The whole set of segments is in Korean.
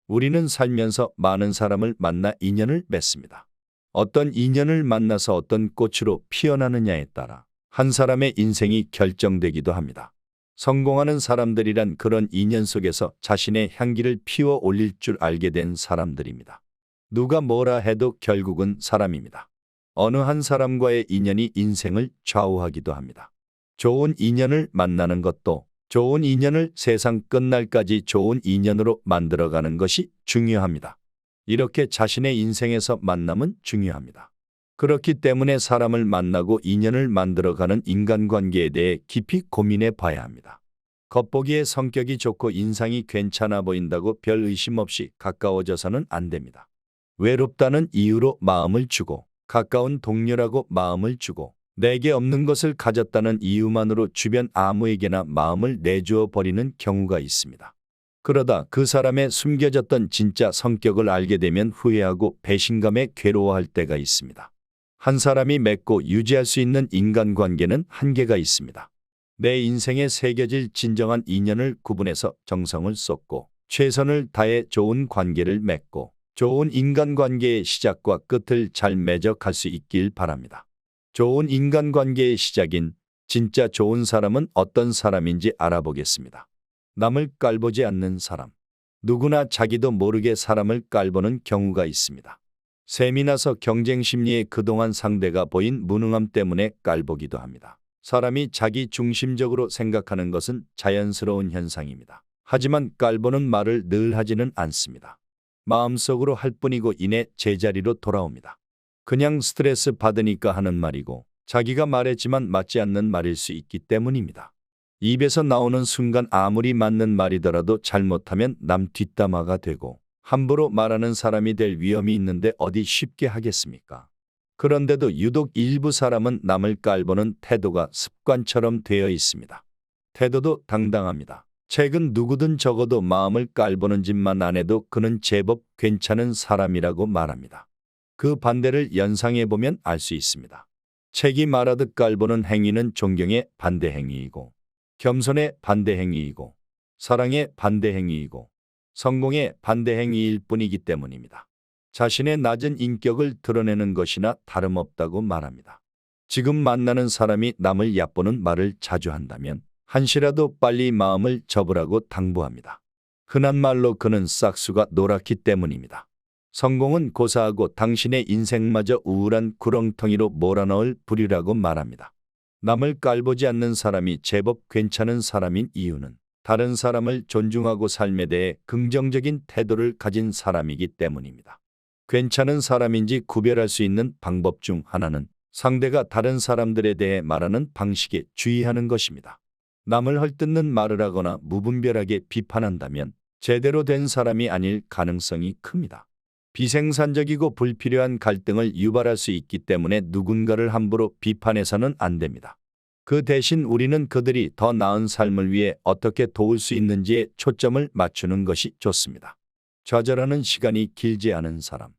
우리는 살면서 많은 사람을 만나 인연을 맺습니다. 어떤 인연을 만나서 어떤 꽃으로 피어나느냐에 따라 한 사람의 인생이 결정되기도 합니다. 성공하는 사람들이란 그런 인연 속에서 자신의 향기를 피워 올릴 줄 알게 된 사람들입니다. 누가 뭐라 해도 결국은 사람입니다. 어느 한 사람과의 인연이 인생을 좌우하기도 합니다. 좋은 인연을 만나는 것도 좋은 인연을 세상 끝날까지 좋은 인연으로 만들어가는 것이 중요합니다. 이렇게 자신의 인생에서 만남은 중요합니다. 그렇기 때문에 사람을 만나고 인연을 만들어가는 인간관계에 대해 깊이 고민해 봐야 합니다. 겉보기에 성격이 좋고 인상이 괜찮아 보인다고 별 의심 없이 가까워져서는 안 됩니다. 외롭다는 이유로 마음을 주고 가까운 동료라고 마음을 주고 내게 없는 것을 가졌다는 이유만으로 주변 아무에게나 마음을 내주어 버리는 경우가 있습니다. 그러다 그 사람의 숨겨졌던 진짜 성격을 알게 되면 후회하고 배신감에 괴로워할 때가 있습니다. 한 사람이 맺고 유지할 수 있는 인간관계는 한계가 있습니다. 내 인생에 새겨질 진정한 인연을 구분해서 정성을 쏟고 최선을 다해 좋은 관계를 맺고 좋은 인간관계의 시작과 끝을 잘 맺어 갈 수 있길 바랍니다. 좋은 인간관계의 시작인 진짜 좋은 사람은 어떤 사람인지 알아보겠습니다. 남을 깔보지 않는 사람. 누구나 자기도 모르게 사람을 깔보는 경우가 있습니다. 셈이 나서 경쟁 심리에 그동안 상대가 보인 무능함 때문에 깔보기도 합니다. 사람이 자기 중심적으로 생각하는 것은 자연스러운 현상입니다. 하지만 깔보는 말을 늘 하지는 않습니다. 마음속으로 할 뿐이고 이내 제자리로 돌아옵니다. 그냥 스트레스 받으니까 하는 말이고 자기가 말했지만 맞지 않는 말일 수 있기 때문입니다. 입에서 나오는 순간 아무리 맞는 말이더라도 잘못하면 남 뒷담화가 되고 함부로 말하는 사람이 될 위험이 있는데 어디 쉽게 하겠습니까? 그런데도 유독 일부 사람은 남을 깔보는 태도가 습관처럼 되어 있습니다. 태도도 당당합니다. 최근 누구든 적어도 마음을 깔보는 짓만 안 해도 그는 제법 괜찮은 사람이라고 말합니다. 그 반대를 연상해보면 알 수 있습니다. 책이 말하듯 깔보는 행위는 존경의 반대 행위이고 겸손의 반대 행위이고 사랑의 반대 행위이고 성공의 반대 행위일 뿐이기 때문입니다. 자신의 낮은 인격을 드러내는 것이나 다름없다고 말합니다. 지금 만나는 사람이 남을 얕보는 말을 자주 한다면 한시라도 빨리 마음을 접으라고 당부합니다. 흔한 말로 그는 싹수가 노랗기 때문입니다. 성공은 고사하고 당신의 인생마저 우울한 구렁텅이로 몰아넣을 부류라고 말합니다. 남을 깔보지 않는 사람이 제법 괜찮은 사람인 이유는 다른 사람을 존중하고 삶에 대해 긍정적인 태도를 가진 사람이기 때문입니다. 괜찮은 사람인지 구별할 수 있는 방법 중 하나는 상대가 다른 사람들에 대해 말하는 방식에 주의하는 것입니다. 남을 헐뜯는 말을 하거나 무분별하게 비판한다면 제대로 된 사람이 아닐 가능성이 큽니다. 비생산적이고 불필요한 갈등을 유발할 수 있기 때문에 누군가를 함부로 비판해서는 안 됩니다. 그 대신 우리는 그들이 더 나은 삶을 위해 어떻게 도울 수 있는지에 초점을 맞추는 것이 좋습니다. 좌절하는 시간이 길지 않은 사람.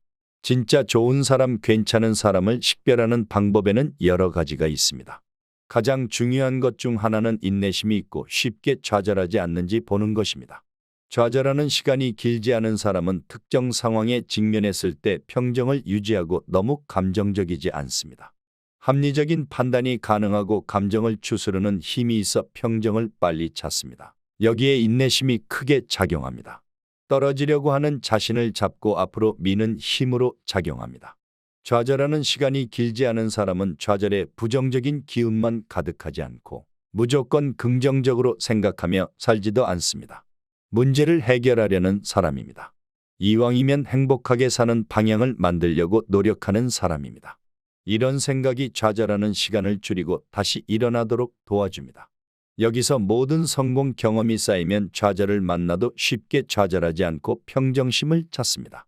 진짜 좋은 사람, 괜찮은 사람을 식별하는 방법에는 여러 가지가 있습니다. 가장 중요한 것 중 하나는 인내심이 있고 쉽게 좌절하지 않는지 보는 것입니다. 좌절하는 시간이 길지 않은 사람은 특정 상황에 직면했을 때 평정을 유지하고 너무 감정적이지 않습니다. 합리적인 판단이 가능하고 감정을 추스르는 힘이 있어 평정을 빨리 찾습니다. 여기에 인내심이 크게 작용합니다. 떨어지려고 하는 자신을 잡고 앞으로 미는 힘으로 작용합니다. 좌절하는 시간이 길지 않은 사람은 좌절에 부정적인 기운만 가득하지 않고 무조건 긍정적으로 생각하며 살지도 않습니다. 문제를 해결하려는 사람입니다. 이왕이면 행복하게 사는 방향을 만들려고 노력하는 사람입니다. 이런 생각이 좌절하는 시간을 줄이고 다시 일어나도록 도와줍니다. 여기서 모든 성공 경험이 쌓이면 좌절을 만나도 쉽게 좌절하지 않고 평정심을 찾습니다.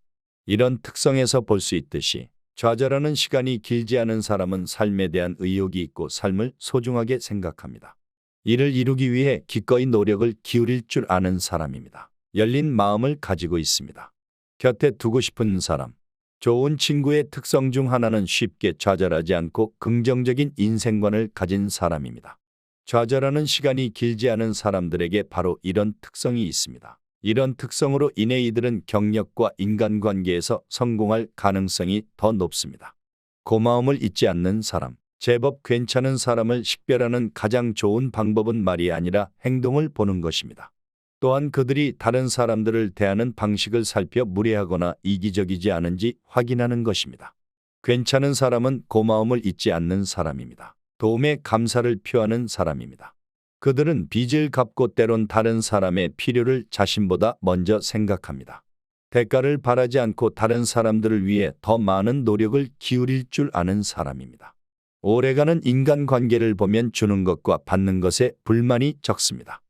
이런 특성에서 볼 수 있듯이 좌절하는 시간이 길지 않은 사람은 삶에 대한 의욕이 있고 삶을 소중하게 생각합니다. 이를 이루기 위해 기꺼이 노력을 기울일 줄 아는 사람입니다. 열린 마음을 가지고 있습니다. 곁에 두고 싶은 사람. 좋은 친구의 특성 중 하나는 쉽게 좌절하지 않고 긍정적인 인생관을 가진 사람입니다. 좌절하는 시간이 길지 않은 사람들에게 바로 이런 특성이 있습니다. 이런 특성으로 인해 이들은 경력과 인간관계에서 성공할 가능성이 더 높습니다. 고마움을 잊지 않는 사람. 제법 괜찮은 사람을 식별하는 가장 좋은 방법은 말이 아니라 행동을 보는 것입니다. 또한 그들이 다른 사람들을 대하는 방식을 살펴 무례하거나 이기적이지 않은지 확인하는 것입니다. 괜찮은 사람은 고마움을 잊지 않는 사람입니다. 도움에 감사를 표하는 사람입니다. 그들은 빚을 갚고 때론 다른 사람의 필요를 자신보다 먼저 생각합니다. 대가를 바라지 않고 다른 사람들을 위해 더 많은 노력을 기울일 줄 아는 사람입니다. 오래가는 인간관계를 보면 주는 것과 받는 것에 불만이 적습니다.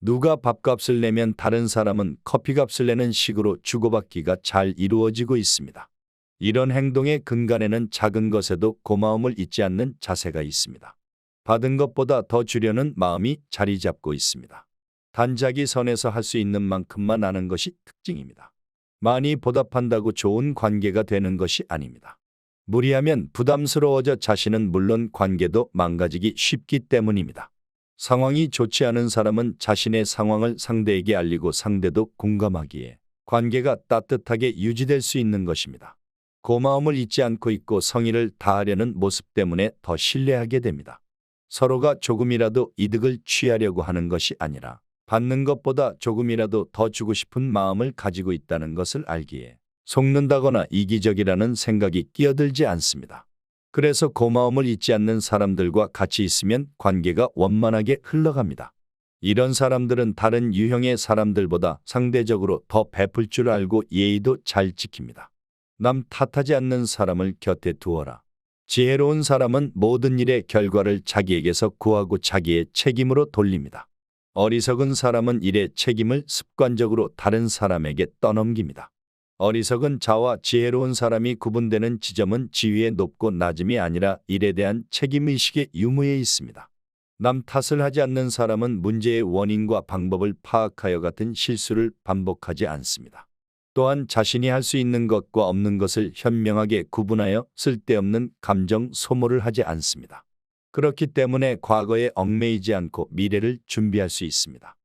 누가 밥값을 내면 다른 사람은 커피값을 내는 식으로 주고받기가 잘 이루어지고 있습니다. 이런 행동의 근간에는 작은 것에도 고마움을 잊지 않는 자세가 있습니다. 받은 것보다 더 주려는 마음이 자리 잡고 있습니다. 단자기 선에서 할 수 있는 만큼만 하는 것이 특징입니다. 많이 보답한다고 좋은 관계가 되는 것이 아닙니다. 무리하면 부담스러워져 자신은 물론 관계도 망가지기 쉽기 때문입니다. 상황이 좋지 않은 사람은 자신의 상황을 상대에게 알리고 상대도 공감하기에 관계가 따뜻하게 유지될 수 있는 것입니다. 고마움을 잊지 않고 있고 성의를 다하려는 모습 때문에 더 신뢰하게 됩니다. 서로가 조금이라도 이득을 취하려고 하는 것이 아니라 받는 것보다 조금이라도 더 주고 싶은 마음을 가지고 있다는 것을 알기에 속는다거나 이기적이라는 생각이 끼어들지 않습니다. 그래서 고마움을 잊지 않는 사람들과 같이 있으면 관계가 원만하게 흘러갑니다. 이런 사람들은 다른 유형의 사람들보다 상대적으로 더 베풀 줄 알고 예의도 잘 지킵니다. 남 탓하지 않는 사람을 곁에 두어라. 지혜로운 사람은 모든 일의 결과를 자기에게서 구하고 자기의 책임으로 돌립니다. 어리석은 사람은 일의 책임을 습관적으로 다른 사람에게 떠넘깁니다. 어리석은 자와 지혜로운 사람이 구분되는 지점은 지위의 높고 낮음이 아니라 일에 대한 책임의식의 유무에 있습니다. 남 탓을 하지 않는 사람은 문제의 원인과 방법을 파악하여 같은 실수를 반복하지 않습니다. 또한 자신이 할 수 있는 것과 없는 것을 현명하게 구분하여 쓸데없는 감정 소모를 하지 않습니다. 그렇기 때문에 과거에 얽매이지 않고 미래를 준비할 수 있습니다.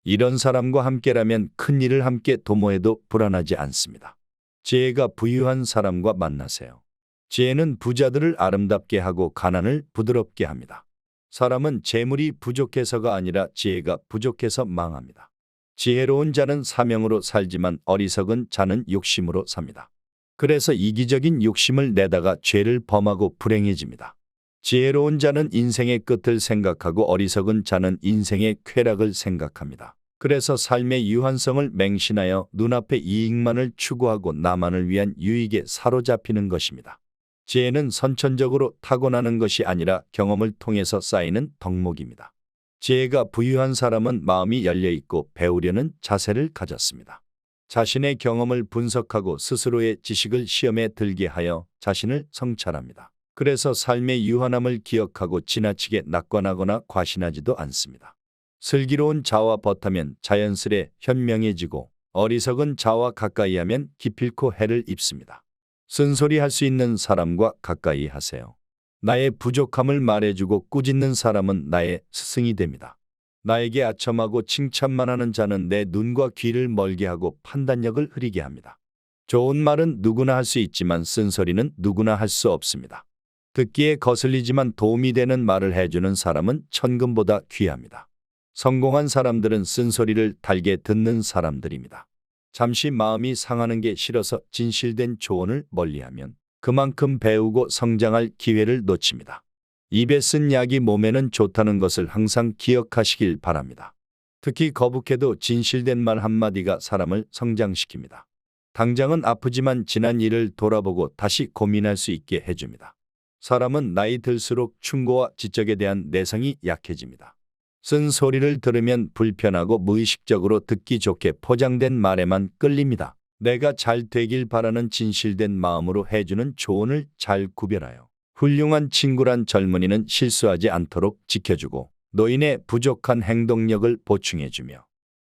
이런 사람과 함께라면 큰 일을 함께 도모해도 불안하지 않습니다. 지혜가 부유한 사람과 만나세요. 지혜는 부자들을 아름답게 하고 가난을 부드럽게 합니다. 사람은 재물이 부족해서가 아니라 지혜가 부족해서 망합니다. 지혜로운 자는 사명으로 살지만 어리석은 자는 욕심으로 삽니다. 그래서 이기적인 욕심을 내다가 죄를 범하고 불행해집니다. 지혜로운 자는 인생의 끝을 생각하고 어리석은 자는 인생의 쾌락을 생각합니다. 그래서 삶의 유한성을 맹신하여 눈앞의 이익만을 추구하고 나만을 위한 유익에 사로잡히는 것입니다. 지혜는 선천적으로 타고나는 것이 아니라 경험을 통해서 쌓이는 덕목입니다. 지혜가 부유한 사람은 마음이 열려있고 배우려는 자세를 가졌습니다. 자신의 경험을 분석하고 스스로의 지식을 시험에 들게 하여 자신을 성찰합니다. 그래서 삶의 유한함을 기억하고 지나치게 낙관하거나 과신하지도 않습니다. 슬기로운 자와 벗하면 자연스레 현명해지고 어리석은 자와 가까이하면 기필코 해를 입습니다. 쓴소리할 수 있는 사람과 가까이 하세요. 나의 부족함을 말해주고 꾸짖는 사람은 나의 스승이 됩니다. 나에게 아첨하고 칭찬만 하는 자는 내 눈과 귀를 멀게 하고 판단력을 흐리게 합니다. 좋은 말은 누구나 할 수 있지만 쓴소리는 누구나 할 수 없습니다. 듣기에 거슬리지만 도움이 되는 말을 해주는 사람은 천금보다 귀합니다. 성공한 사람들은 쓴소리를 달게 듣는 사람들입니다. 잠시 마음이 상하는 게 싫어서 진실된 조언을 멀리하면 그만큼 배우고 성장할 기회를 놓칩니다. 입에 쓴 약이 몸에는 좋다는 것을 항상 기억하시길 바랍니다. 특히 거북해도 진실된 말 한마디가 사람을 성장시킵니다. 당장은 아프지만 지난 일을 돌아보고 다시 고민할 수 있게 해줍니다. 사람은 나이 들수록 충고와 지적에 대한 내성이 약해집니다. 쓴 소리를 들으면 불편하고 무의식적으로 듣기 좋게 포장된 말에만 끌립니다. 내가 잘 되길 바라는 진실된 마음으로 해주는 조언을 잘 구별하여 훌륭한 친구란 젊은이는 실수하지 않도록 지켜주고 노인의 부족한 행동력을 보충해주며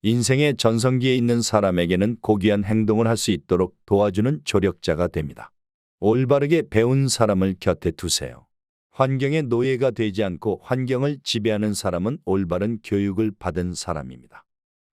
인생의 전성기에 있는 사람에게는 고귀한 행동을 할 수 있도록 도와주는 조력자가 됩니다. 올바르게 배운 사람을 곁에 두세요. 환경의 노예가 되지 않고 환경을 지배하는 사람은 올바른 교육을 받은 사람입니다.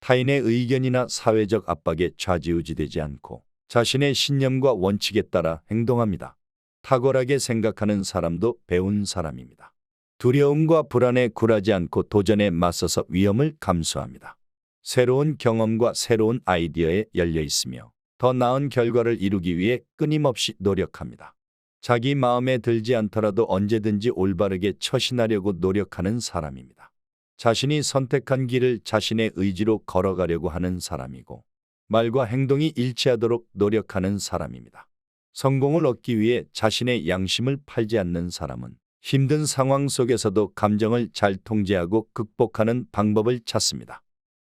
타인의 의견이나 사회적 압박에 좌지우지되지 않고 자신의 신념과 원칙에 따라 행동합니다. 탁월하게 생각하는 사람도 배운 사람입니다. 두려움과 불안에 굴하지 않고 도전에 맞서서 위험을 감수합니다. 새로운 경험과 새로운 아이디어에 열려 있으며 더 나은 결과를 이루기 위해 끊임없이 노력합니다. 자기 마음에 들지 않더라도 언제든지 올바르게 처신하려고 노력하는 사람입니다. 자신이 선택한 길을 자신의 의지로 걸어가려고 하는 사람이고 말과 행동이 일치하도록 노력하는 사람입니다. 성공을 얻기 위해 자신의 양심을 팔지 않는 사람은 힘든 상황 속에서도 감정을 잘 통제하고 극복하는 방법을 찾습니다.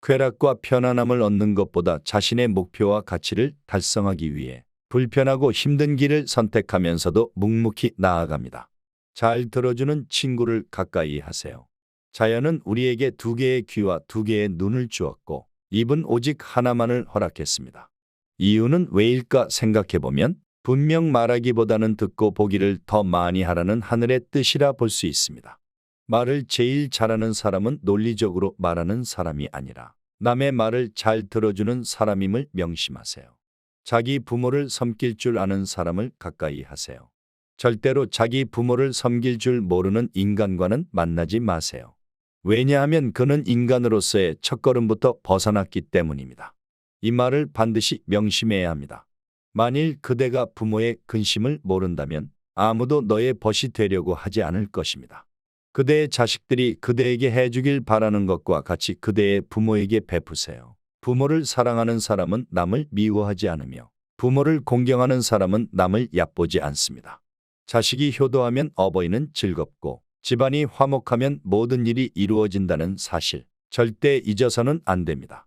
쾌락과 편안함을 얻는 것보다 자신의 목표와 가치를 달성하기 위해 불편하고 힘든 길을 선택하면서도 묵묵히 나아갑니다. 잘 들어주는 친구를 가까이 하세요. 자연은 우리에게 두 개의 귀와 두 개의 눈을 주었고 입은 오직 하나만을 허락했습니다. 이유는 왜일까 생각해보면 분명 말하기보다는 듣고 보기를 더 많이 하라는 하늘의 뜻이라 볼 수 있습니다. 말을 제일 잘하는 사람은 논리적으로 말하는 사람이 아니라 남의 말을 잘 들어주는 사람임을 명심하세요. 자기 부모를 섬길 줄 아는 사람을 가까이 하세요. 절대로 자기 부모를 섬길 줄 모르는 인간과는 만나지 마세요. 왜냐하면 그는 인간으로서의 첫걸음부터 벗어났기 때문입니다. 이 말을 반드시 명심해야 합니다. 만일 그대가 부모의 근심을 모른다면 아무도 너의 벗이 되려고 하지 않을 것입니다. 그대의 자식들이 그대에게 해주길 바라는 것과 같이 그대의 부모에게 베푸세요. 부모를 사랑하는 사람은 남을 미워하지 않으며 부모를 공경하는 사람은 남을 얕보지 않습니다. 자식이 효도하면 어버이는 즐겁고 집안이 화목하면 모든 일이 이루어진다는 사실 절대 잊어서는 안 됩니다.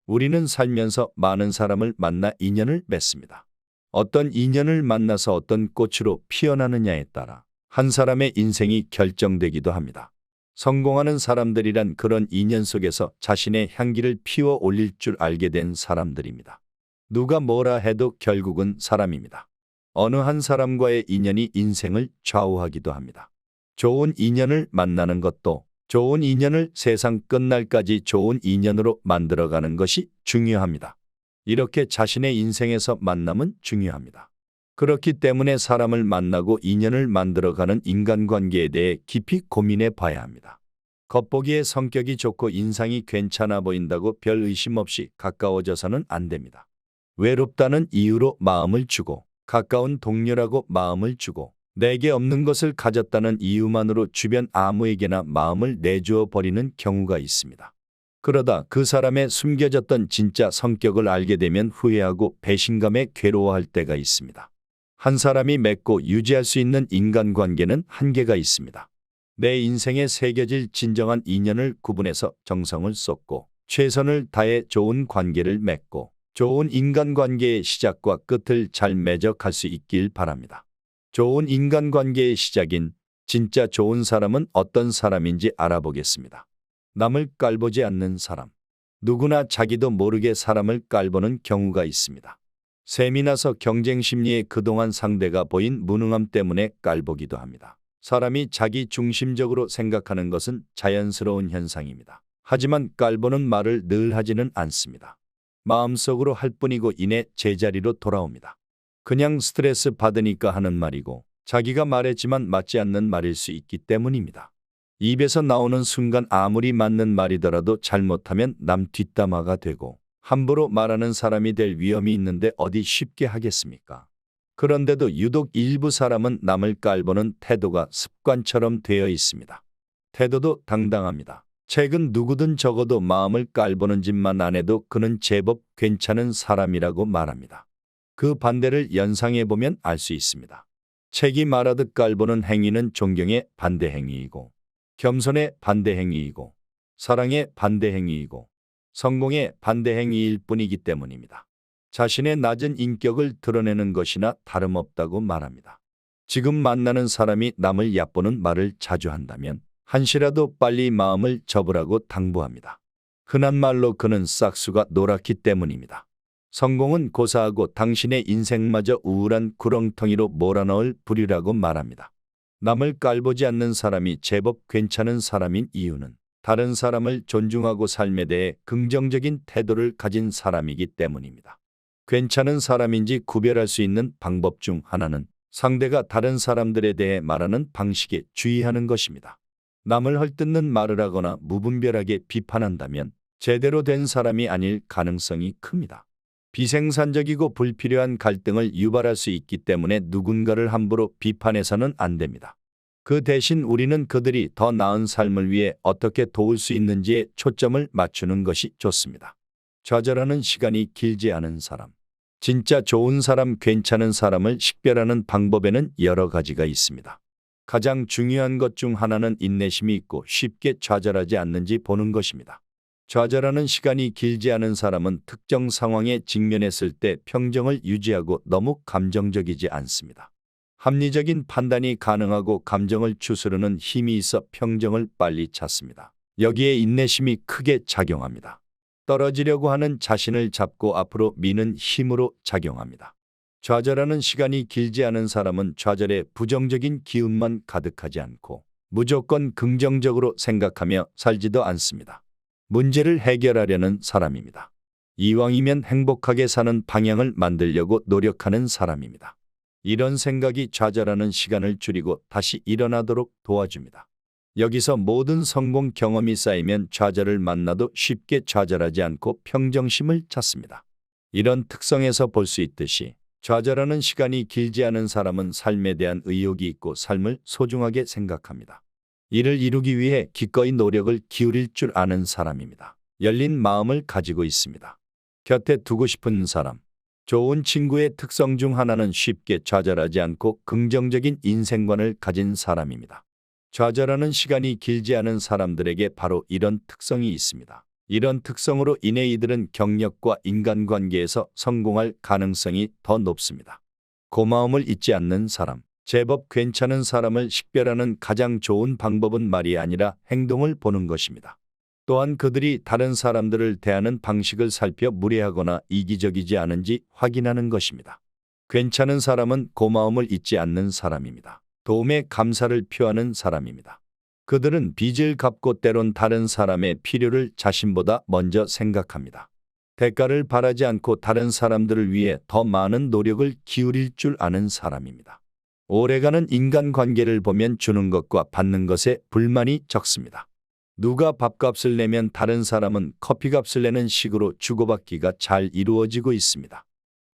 우리는 살면서 많은 사람을 만나 인연을 맺습니다. 어떤 인연을 만나서 어떤 꽃으로 피어나느냐에 따라 한 사람의 인생이 결정되기도 합니다. 성공하는 사람들이란 그런 인연 속에서 자신의 향기를 피워 올릴 줄 알게 된 사람들입니다. 누가 뭐라 해도 결국은 사람입니다. 어느 한 사람과의 인연이 인생을 좌우하기도 합니다. 좋은 인연을 만나는 것도 좋은 인연을 세상 끝날까지 좋은 인연으로 만들어가는 것이 중요합니다. 이렇게 자신의 인생에서 만남은 중요합니다. 그렇기 때문에 사람을 만나고 인연을 만들어가는 인간관계에 대해 깊이 고민해 봐야 합니다. 겉보기에 성격이 좋고 인상이 괜찮아 보인다고 별 의심 없이 가까워져서는 안 됩니다. 외롭다는 이유로 마음을 주고 가까운 동료라고 마음을 주고 내게 없는 것을 가졌다는 이유만으로 주변 아무에게나 마음을 내주어 버리는 경우가 있습니다. 그러다 그 사람의 숨겨졌던 진짜 성격을 알게 되면 후회하고 배신감에 괴로워할 때가 있습니다. 한 사람이 맺고 유지할 수 있는 인간관계는 한계가 있습니다. 내 인생에 새겨질 진정한 인연을 구분해서 정성을 쏟고 최선을 다해 좋은 관계를 맺고 좋은 인간관계의 시작과 끝을 잘 맺어 갈 수 있길 바랍니다. 좋은 인간관계의 시작인 진짜 좋은 사람은 어떤 사람인지 알아보겠습니다. 남을 깔보지 않는 사람. 누구나 자기도 모르게 사람을 깔보는 경우가 있습니다. 셈이 나서 경쟁 심리에 그동안 상대가 보인 무능함 때문에 깔보기도 합니다. 사람이 자기 중심적으로 생각하는 것은 자연스러운 현상입니다. 하지만 깔보는 말을 늘 하지는 않습니다. 마음속으로 할 뿐이고 이내 제자리로 돌아옵니다. 그냥 스트레스 받으니까 하는 말이고 자기가 말했지만 맞지 않는 말일 수 있기 때문입니다. 입에서 나오는 순간 아무리 맞는 말이더라도 잘못하면 남 뒷담화가 되고 함부로 말하는 사람이 될 위험이 있는데 어디 쉽게 하겠습니까? 그런데도 유독 일부 사람은 남을 깔보는 태도가 습관처럼 되어 있습니다. 태도도 당당합니다. 최근 누구든 적어도 마음을 깔보는 짓만 안 해도 그는 제법 괜찮은 사람이라고 말합니다. 그 반대를 연상해보면 알 수 있습니다. 책이 말하듯 깔보는 행위는 존경의 반대 행위이고 겸손의 반대 행위이고 사랑의 반대 행위이고 성공의 반대 행위일 뿐이기 때문입니다. 자신의 낮은 인격을 드러내는 것이나 다름없다고 말합니다. 지금 만나는 사람이 남을 얕보는 말을 자주 한다면 한시라도 빨리 마음을 접으라고 당부합니다. 흔한 말로 그는 싹수가 노랗기 때문입니다. 성공은 고사하고 당신의 인생마저 우울한 구렁텅이로 몰아넣을 부류라고 말합니다. 남을 깔보지 않는 사람이 제법 괜찮은 사람인 이유는 다른 사람을 존중하고 삶에 대해 긍정적인 태도를 가진 사람이기 때문입니다. 괜찮은 사람인지 구별할 수 있는 방법 중 하나는 상대가 다른 사람들에 대해 말하는 방식에 주의하는 것입니다. 남을 헐뜯는 말을 하거나 무분별하게 비판한다면 제대로 된 사람이 아닐 가능성이 큽니다. 비생산적이고 불필요한 갈등을 유발할 수 있기 때문에 누군가를 함부로 비판해서는 안 됩니다. 그 대신 우리는 그들이 더 나은 삶을 위해 어떻게 도울 수 있는지에 초점을 맞추는 것이 좋습니다. 좌절하는 시간이 길지 않은 사람. 진짜 좋은 사람, 괜찮은 사람을 식별하는 방법에는 여러 가지가 있습니다. 가장 중요한 것 중 하나는 인내심이 있고 쉽게 좌절하지 않는지 보는 것입니다. 좌절하는 시간이 길지 않은 사람은 특정 상황에 직면했을 때 평정을 유지하고 너무 감정적이지 않습니다. 합리적인 판단이 가능하고 감정을 추스르는 힘이 있어 평정을 빨리 찾습니다. 여기에 인내심이 크게 작용합니다. 떨어지려고 하는 자신을 잡고 앞으로 미는 힘으로 작용합니다. 좌절하는 시간이 길지 않은 사람은 좌절에 부정적인 기운만 가득하지 않고 무조건 긍정적으로 생각하며 살지도 않습니다. 문제를 해결하려는 사람입니다. 이왕이면 행복하게 사는 방향을 만들려고 노력하는 사람입니다. 이런 생각이 좌절하는 시간을 줄이고 다시 일어나도록 도와줍니다. 여기서 모든 성공 경험이 쌓이면 좌절을 만나도 쉽게 좌절하지 않고 평정심을 찾습니다. 이런 특성에서 볼 수 있듯이 좌절하는 시간이 길지 않은 사람은 삶에 대한 의욕이 있고 삶을 소중하게 생각합니다. 이를 이루기 위해 기꺼이 노력을 기울일 줄 아는 사람입니다. 열린 마음을 가지고 있습니다. 곁에 두고 싶은 사람. 좋은 친구의 특성 중 하나는 쉽게 좌절하지 않고 긍정적인 인생관을 가진 사람입니다. 좌절하는 시간이 길지 않은 사람들에게 바로 이런 특성이 있습니다. 이런 특성으로 인해 이들은 경력과 인간관계에서 성공할 가능성이 더 높습니다. 고마움을 잊지 않는 사람. 제법 괜찮은 사람을 식별하는 가장 좋은 방법은 말이 아니라 행동을 보는 것입니다. 또한 그들이 다른 사람들을 대하는 방식을 살펴 무례하거나 이기적이지 않은지 확인하는 것입니다. 괜찮은 사람은 고마움을 잊지 않는 사람입니다. 도움에 감사를 표하는 사람입니다. 그들은 빚을 갚고 때론 다른 사람의 필요를 자신보다 먼저 생각합니다. 대가를 바라지 않고 다른 사람들을 위해 더 많은 노력을 기울일 줄 아는 사람입니다. 오래가는 인간관계를 보면 주는 것과 받는 것에 불만이 적습니다. 누가 밥값을 내면 다른 사람은 커피값을 내는 식으로 주고받기가 잘 이루어지고 있습니다.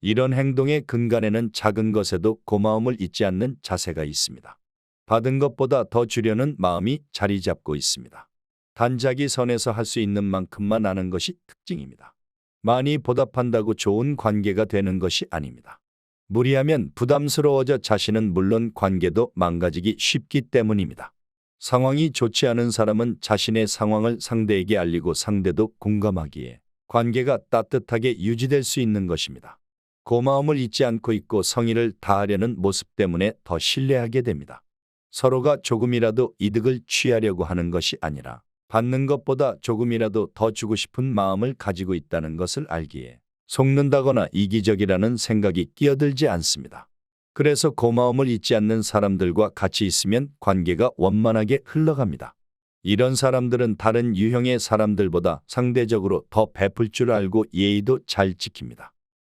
이런 행동의 근간에는 작은 것에도 고마움을 잊지 않는 자세가 있습니다. 받은 것보다 더 주려는 마음이 자리 잡고 있습니다. 단자기 선에서 할 수 있는 만큼만 하는 것이 특징입니다. 많이 보답한다고 좋은 관계가 되는 것이 아닙니다. 무리하면 부담스러워져 자신은 물론 관계도 망가지기 쉽기 때문입니다. 상황이 좋지 않은 사람은 자신의 상황을 상대에게 알리고 상대도 공감하기에 관계가 따뜻하게 유지될 수 있는 것입니다. 고마움을 잊지 않고 있고 성의를 다하려는 모습 때문에 더 신뢰하게 됩니다. 서로가 조금이라도 이득을 취하려고 하는 것이 아니라 받는 것보다 조금이라도 더 주고 싶은 마음을 가지고 있다는 것을 알기에 속는다거나 이기적이라는 생각이 끼어들지 않습니다. 그래서 고마움을 잊지 않는 사람들과 같이 있으면 관계가 원만하게 흘러갑니다. 이런 사람들은 다른 유형의 사람들보다 상대적으로 더 베풀 줄 알고 예의도 잘 지킵니다.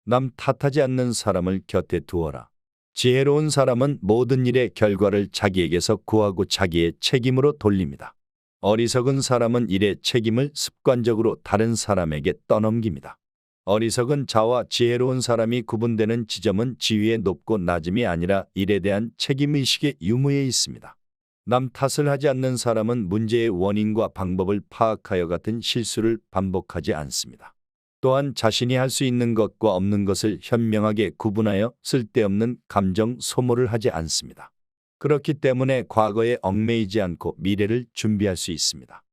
남 탓하지 않는 사람을 곁에 두어라. 지혜로운 사람은 모든 일의 결과를 자기에게서 구하고 자기의 책임으로 돌립니다. 어리석은 사람은 일의 책임을 습관적으로 다른 사람에게 떠넘깁니다. 어리석은 자와 지혜로운 사람이 구분되는 지점은 지위의 높고 낮음이 아니라 일에 대한 책임의식의 유무에 있습니다. 남 탓을 하지 않는 사람은 문제의 원인과 방법을 파악하여 같은 실수를 반복하지 않습니다. 또한 자신이 할 수 있는 것과 없는 것을 현명하게 구분하여 쓸데없는 감정 소모를 하지 않습니다. 그렇기 때문에 과거에 얽매이지 않고 미래를 준비할 수 있습니다.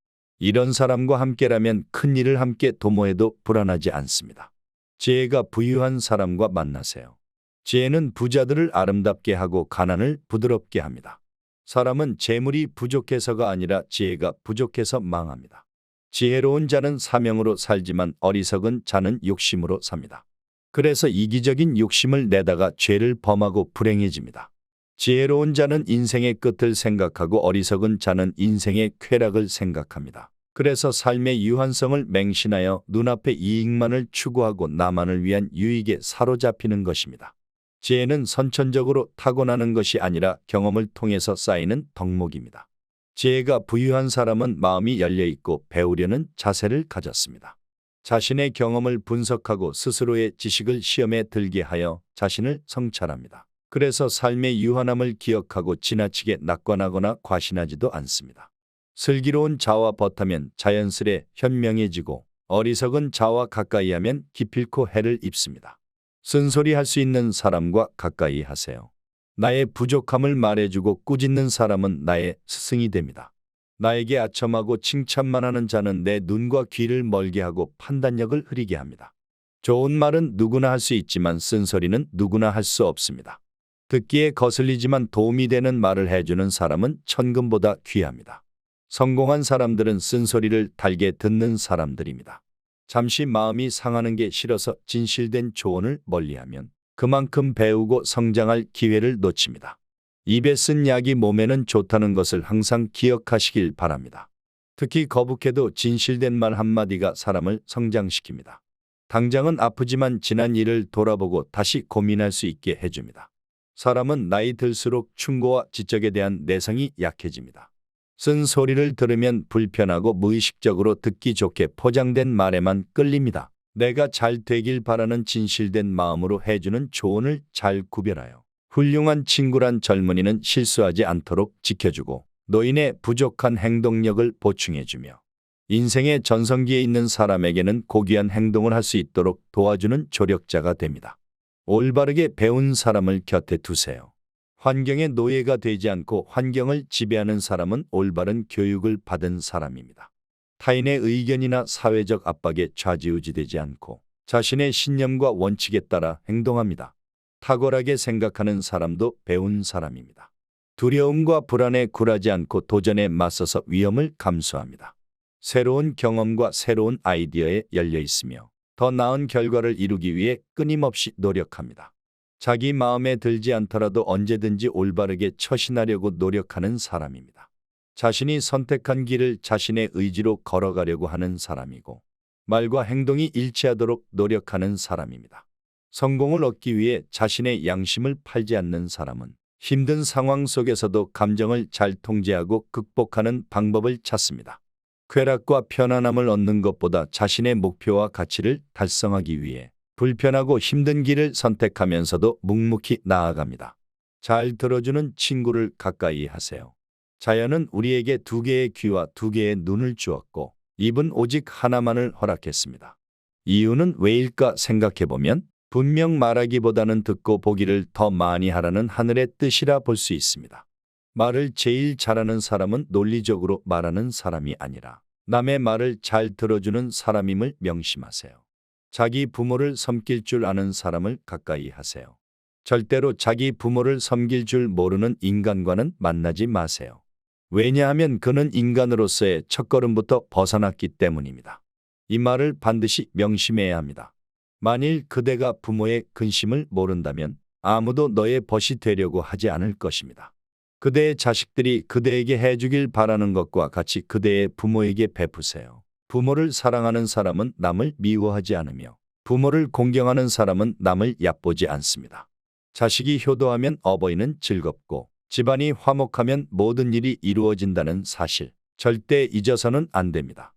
이런 사람과 함께라면 큰 일을 함께 도모해도 불안하지 않습니다. 지혜가 부유한 사람과 만나세요. 지혜는 부자들을 아름답게 하고 가난을 부드럽게 합니다. 사람은 재물이 부족해서가 아니라 지혜가 부족해서 망합니다. 지혜로운 자는 사명으로 살지만 어리석은 자는 욕심으로 삽니다. 그래서 이기적인 욕심을 내다가 죄를 범하고 불행해집니다. 지혜로운 자는 인생의 끝을 생각하고 어리석은 자는 인생의 쾌락을 생각합니다. 그래서 삶의 유한성을 맹신하여 눈앞의 이익만을 추구하고 나만을 위한 유익에 사로잡히는 것입니다. 지혜는 선천적으로 타고나는 것이 아니라 경험을 통해서 쌓이는 덕목입니다. 지혜가 부유한 사람은 마음이 열려있고 배우려는 자세를 가졌습니다. 자신의 경험을 분석하고 스스로의 지식을 시험에 들게 하여 자신을 성찰합니다. 그래서 삶의 유한함을 기억하고 지나치게 낙관하거나 과신하지도 않습니다. 슬기로운 자와 벗하면 자연스레 현명해지고 어리석은 자와 가까이하면 기필코 해를 입습니다. 쓴소리할 수 있는 사람과 가까이 하세요. 나의 부족함을 말해주고 꾸짖는 사람은 나의 스승이 됩니다. 나에게 아첨하고 칭찬만 하는 자는 내 눈과 귀를 멀게 하고 판단력을 흐리게 합니다. 좋은 말은 누구나 할 수 있지만 쓴소리는 누구나 할 수 없습니다. 듣기에 거슬리지만 도움이 되는 말을 해주는 사람은 천금보다 귀합니다. 성공한 사람들은 쓴소리를 달게 듣는 사람들입니다. 잠시 마음이 상하는 게 싫어서 진실된 조언을 멀리하면 그만큼 배우고 성장할 기회를 놓칩니다. 입에 쓴 약이 몸에는 좋다는 것을 항상 기억하시길 바랍니다. 특히 거북해도 진실된 말 한마디가 사람을 성장시킵니다. 당장은 아프지만 지난 일을 돌아보고 다시 고민할 수 있게 해줍니다. 사람은 나이 들수록 충고와 지적에 대한 내성이 약해집니다. 쓴 소리를 들으면 불편하고 무의식적으로 듣기 좋게 포장된 말에만 끌립니다. 내가 잘 되길 바라는 진실된 마음으로 해주는 조언을 잘 구별하여 훌륭한 친구란 젊은이는 실수하지 않도록 지켜주고 노인의 부족한 행동력을 보충해주며 인생의 전성기에 있는 사람에게는 고귀한 행동을 할 수 있도록 도와주는 조력자가 됩니다. 올바르게 배운 사람을 곁에 두세요. 환경의 노예가 되지 않고 환경을 지배하는 사람은 올바른 교육을 받은 사람입니다. 타인의 의견이나 사회적 압박에 좌지우지되지 않고 자신의 신념과 원칙에 따라 행동합니다. 탁월하게 생각하는 사람도 배운 사람입니다. 두려움과 불안에 굴하지 않고 도전에 맞서서 위험을 감수합니다. 새로운 경험과 새로운 아이디어에 열려 있으며 더 나은 결과를 이루기 위해 끊임없이 노력합니다. 자기 마음에 들지 않더라도 언제든지 올바르게 처신하려고 노력하는 사람입니다. 자신이 선택한 길을 자신의 의지로 걸어가려고 하는 사람이고 말과 행동이 일치하도록 노력하는 사람입니다. 성공을 얻기 위해 자신의 양심을 팔지 않는 사람은 힘든 상황 속에서도 감정을 잘 통제하고 극복하는 방법을 찾습니다. 쾌락과 편안함을 얻는 것보다 자신의 목표와 가치를 달성하기 위해 불편하고 힘든 길을 선택하면서도 묵묵히 나아갑니다. 잘 들어주는 친구를 가까이 하세요. 자연은 우리에게 2개의 귀와 2개의 눈을 주었고 입은 오직 하나만을 허락했습니다. 이유는 왜일까 생각해보면 분명 말하기보다는 듣고 보기를 더 많이 하라는 하늘의 뜻이라 볼 수 있습니다. 말을 제일 잘하는 사람은 논리적으로 말하는 사람이 아니라 남의 말을 잘 들어주는 사람임을 명심하세요. 자기 부모를 섬길 줄 아는 사람을 가까이 하세요. 절대로 자기 부모를 섬길 줄 모르는 인간과는 만나지 마세요. 왜냐하면 그는 인간으로서의 첫걸음부터 벗어났기 때문입니다. 이 말을 반드시 명심해야 합니다. 만일 그대가 부모의 근심을 모른다면 아무도 너의 벗이 되려고 하지 않을 것입니다. 그대의 자식들이 그대에게 해주길 바라는 것과 같이 그대의 부모에게 베푸세요. 부모를 사랑하는 사람은 남을 미워하지 않으며 부모를 공경하는 사람은 남을 얕보지 않습니다. 자식이 효도하면 어버이는 즐겁고 집안이 화목하면 모든 일이 이루어진다는 사실 절대 잊어서는 안 됩니다.